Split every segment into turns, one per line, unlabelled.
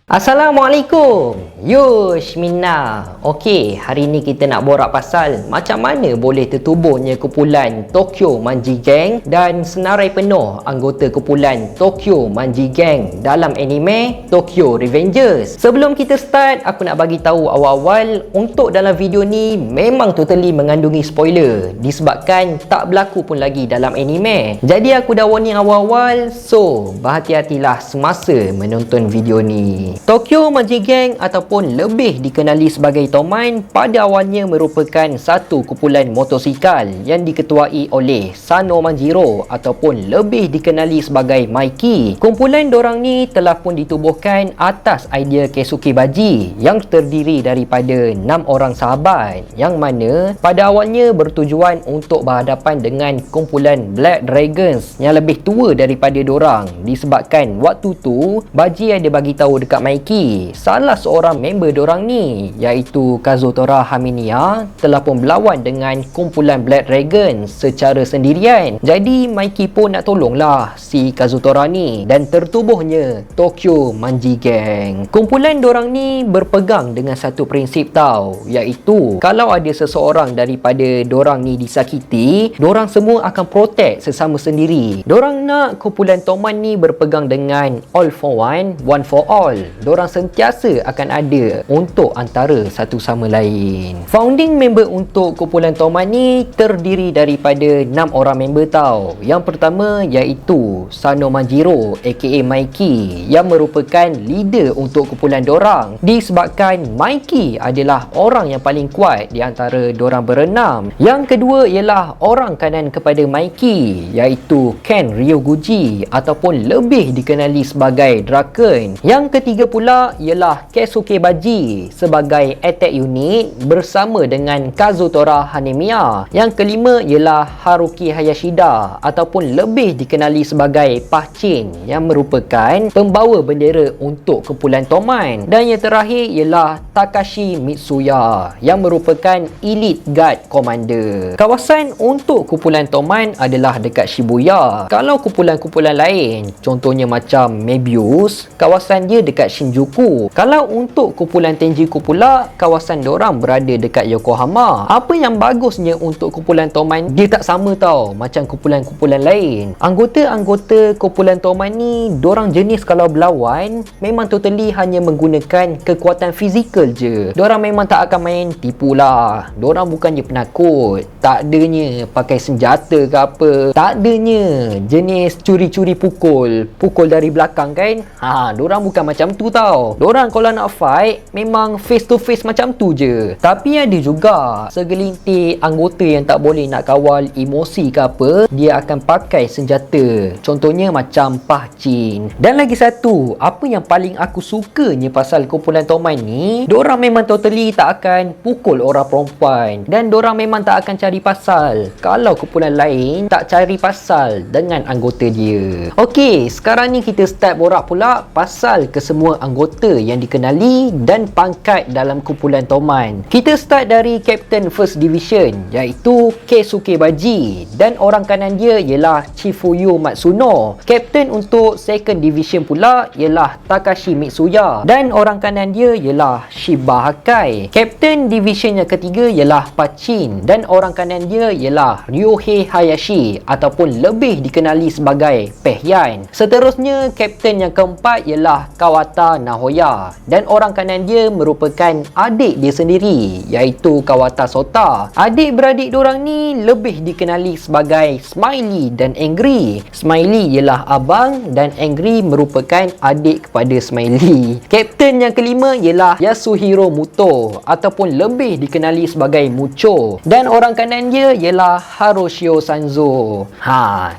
Assalamualaikum. Yush Minna. Okey, hari ni kita nak borak pasal macam mana boleh tertubuhnya kumpulan Tokyo Manji Gang dan senarai penuh anggota kumpulan Tokyo Manji Gang dalam anime Tokyo Revengers. Sebelum kita start, aku nak bagi tahu awal-awal untuk dalam video ni memang totally mengandungi spoiler disebabkan tak berlaku pun lagi dalam anime. Jadi aku dah warning awal-awal, so berhati-hatilah semasa menonton video ni. Tokyo Manji Gang ataupun lebih dikenali sebagai Toman pada awalnya merupakan satu kumpulan motosikal yang diketuai oleh Sano Manjiro ataupun lebih dikenali sebagai Mikey. Kumpulan dorang ni telah pun ditubuhkan atas idea Keisuke Baji yang terdiri daripada 6 orang sahabat yang mana pada awalnya bertujuan untuk berhadapan dengan kumpulan Black Dragons yang lebih tua daripada dorang disebabkan waktu tu Baji ada bagi tahu dekat Mikey, salah seorang member dorang ni iaitu Kazutora Hamiya telah pun berlawan dengan kumpulan Black Dragon secara sendirian. Jadi Mikey pun nak tolonglah si Kazutora ni dan tertubuhnya Tokyo Manji Gang. Kumpulan dorang ni berpegang dengan satu prinsip tau, iaitu kalau ada seseorang daripada dorang ni disakiti, dorang semua akan protect sesama sendiri. Dorang nak kumpulan Toman ni berpegang dengan all for one, one for all. Dorang sentiasa akan ada untuk antara satu sama lain. Founding member untuk kumpulan Toman ni terdiri daripada 6 orang member tau. Yang pertama iaitu Sano Manjiro aka Mikey yang merupakan leader untuk kumpulan dorang disebabkan Mikey adalah orang yang paling kuat di antara dorang berenam. Yang kedua ialah orang kanan kepada Mikey iaitu Ken Ryoguchi ataupun lebih dikenali sebagai Draken. Yang ketiga pula ialah Keisuke Baji sebagai attack unit bersama dengan Kazutora Hanemiya. Yang kelima ialah Haruki Hayashida ataupun lebih dikenali sebagai Pachin yang merupakan pembawa bendera untuk kumpulan Toman. Dan yang terakhir ialah Takashi Mitsuya yang merupakan elite guard commander. Kawasan untuk kumpulan Toman adalah dekat Shibuya. Kalau kumpulan-kumpulan lain contohnya macam Mebius, kawasan dia dekat Shinjuku. Kalau untuk kumpulan Tenjiku pula, kawasan dorang berada dekat Yokohama. Apa yang bagusnya untuk kumpulan Toman, dia tak sama tau macam kumpulan-kumpulan lain. Anggota-anggota kumpulan Toman ni, dorang jenis kalau berlawan memang totally hanya menggunakan kekuatan fizikal je. Dorang memang tak akan main tipu lah. Dorang bukannya penakut, tak adanya pakai senjata ke apa, tak adanya jenis curi-curi pukul dari belakang kan. Dorang bukan macam tu tau. Dorang kalau nak fight memang face to face macam tu je. Tapi ada juga segelintir anggota yang tak boleh nak kawal emosi ke apa, dia akan pakai senjata. Contohnya macam Pachin. Dan lagi satu, apa yang paling aku sukanya pasal kumpulan Toman ni, dorang memang totally tak akan pukul orang perempuan dan dorang memang tak akan cari pasal kalau kumpulan lain tak cari pasal dengan anggota dia. Okey, sekarang ni kita start borak pula pasal kesemua anggota yang dikenali dan pangkat dalam kumpulan Toman. Kita start dari Captain First Division iaitu Keisuke Baji dan orang kanan dia ialah Chifuyu Matsuno. Captain untuk Second Division pula ialah Takashi Mitsuya dan orang kanan dia ialah Shiba Hakai. Captain Division yang ketiga ialah Pachin dan orang kanan dia ialah Ryohei Hayashi ataupun lebih dikenali sebagai Pehyan. Seterusnya Captain yang keempat ialah Kawata Nahoya dan orang kanan dia merupakan adik dia sendiri iaitu Kawata Sota. Adik-beradik dorang ni lebih dikenali sebagai Smiley dan Angry. Smiley ialah abang dan Angry merupakan adik kepada Smiley. Kapten yang kelima ialah Yasuhiro Muto ataupun lebih dikenali sebagai Mucho dan orang kanan dia ialah Harushio Sanzo.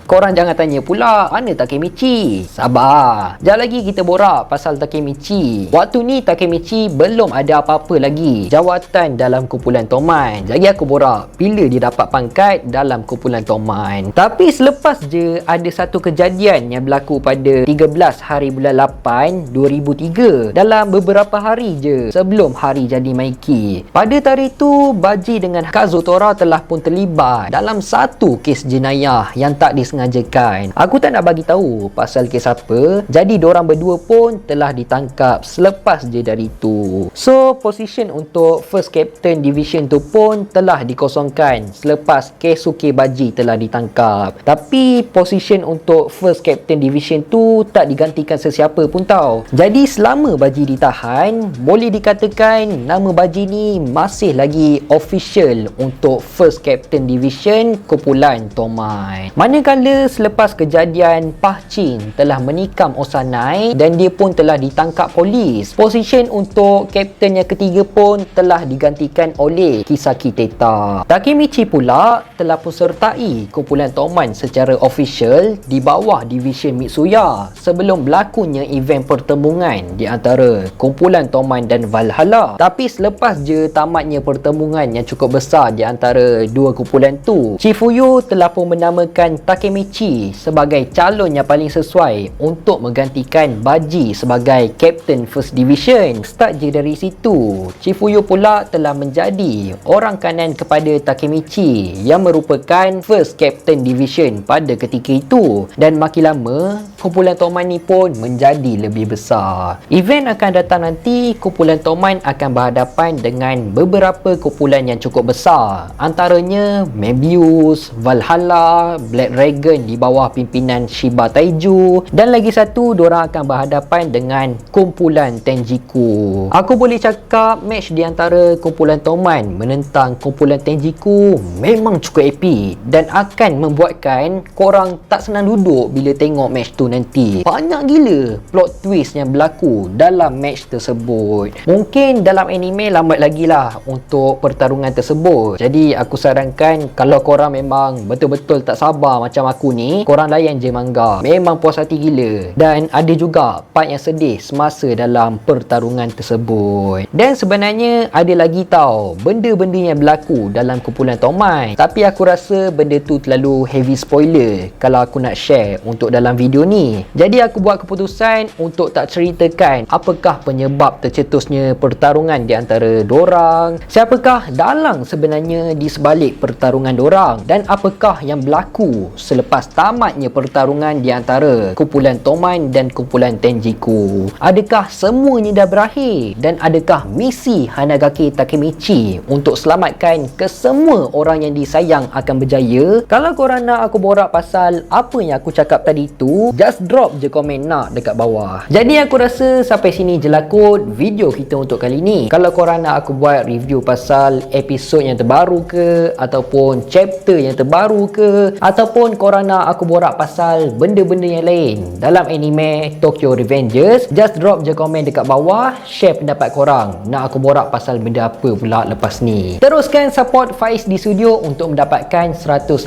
Korang jangan tanya pula mana Takemichi. Sabar, sekejap lagi kita borak pasal Takemichi. Waktu ni Takemichi belum ada apa-apa lagi jawatan dalam kumpulan Toman. Jadi aku borak bila dia dapat pangkat dalam kumpulan Toman. Tapi selepas je ada satu kejadian yang berlaku pada 13 hari bulan 8 2003, dalam beberapa hari je sebelum hari jadi Maiki. Pada tarikh tu Baji dengan Kazutora telah pun terlibat dalam satu kes jenayah yang tak disengajakan. Aku tak nak bagi tahu pasal kes apa. Jadi dorang berdua pun telah ditangkap selepas je dari tu. So position untuk first captain division tu pun telah dikosongkan selepas Keisuke Baji telah ditangkap. Tapi position untuk first captain division tu tak digantikan sesiapa pun tau. Jadi selama Baji ditahan, boleh dikatakan nama Baji ni masih lagi official untuk first captain division kumpulan Toman. Manakala selepas kejadian Pahchin telah menikam Osanai dan dia pun telah ditangkap polis, position untuk kapten yang ketiga pun telah digantikan oleh Kisaki Teta. Takemichi pula telah pun sertai kumpulan Toman secara official di bawah division Mitsuya sebelum berlakunya event pertembungan di antara kumpulan Toman dan Valhalla. Tapi selepas je tamatnya pertembungan yang cukup besar di antara dua kumpulan tu, Chifuyu telah pun menamakan Takemichi sebagai calon yang paling sesuai untuk menggantikan Baji sebagai Captain First Division. Start je dari situ, Chifuyu pula telah menjadi orang kanan kepada Takemichi yang merupakan First Captain Division pada ketika itu. Dan makin lama, kumpulan Toman ni pun menjadi lebih besar. Event akan datang nanti, kumpulan Toman akan berhadapan dengan beberapa kumpulan yang cukup besar. Antaranya Mebius, Valhalla, Black Dragon di bawah pimpinan Shiba Taiju, dan lagi satu diorang akan berhadapan dengan kumpulan Tenjiku. Aku boleh cakap match di antara kumpulan Toman menentang kumpulan Tenjiku memang cukup epic dan akan membuatkan korang tak senang duduk bila tengok match tu nanti. Banyak gila plot twist yang berlaku dalam match tersebut. Mungkin dalam anime lambat lagi lah untuk pertarungan tersebut. Jadi aku sarankan kalau korang memang betul-betul tak sabar macam aku ni, korang layan je manga. Memang puas hati gila. Dan ada juga part yang sedih semasa dalam pertarungan tersebut. Dan sebenarnya ada lagi tau benda-benda yang berlaku dalam kumpulan Toman. Tapi aku rasa benda tu terlalu heavy spoiler kalau aku nak share untuk dalam video ni. Jadi aku buat keputusan untuk tak ceritakan apakah penyebab tercetusnya pertarungan di antara dorang, siapakah dalang sebenarnya di sebalik pertarungan dorang, dan apakah yang berlaku selepas tamatnya pertarungan di antara kumpulan Toman dan kumpulan Tenjiku. Adakah semuanya dah berakhir dan adakah misi Hanagaki Takemichi untuk selamatkan kesemua orang yang disayang akan berjaya? Kalau korang nak aku borak pasal apa yang aku cakap tadi tu, just drop je komen nak dekat bawah. Jadi aku rasa sampai sini je lah kot video kita untuk kali ni. Kalau korang nak aku buat review pasal episod yang terbaru ke, ataupun chapter yang terbaru ke, ataupun korang nak aku borak pasal benda-benda yang lain dalam anime Tokyo Revengers, just drop je komen dekat bawah, share pendapat korang nak aku borak pasal benda apa pula lepas ni. Teruskan support Faiz di studio untuk mendapatkan 150,000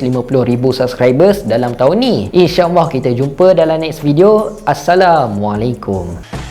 subscribers dalam tahun ni. InsyaAllah kita jumpa dalam next video. Assalamualaikum.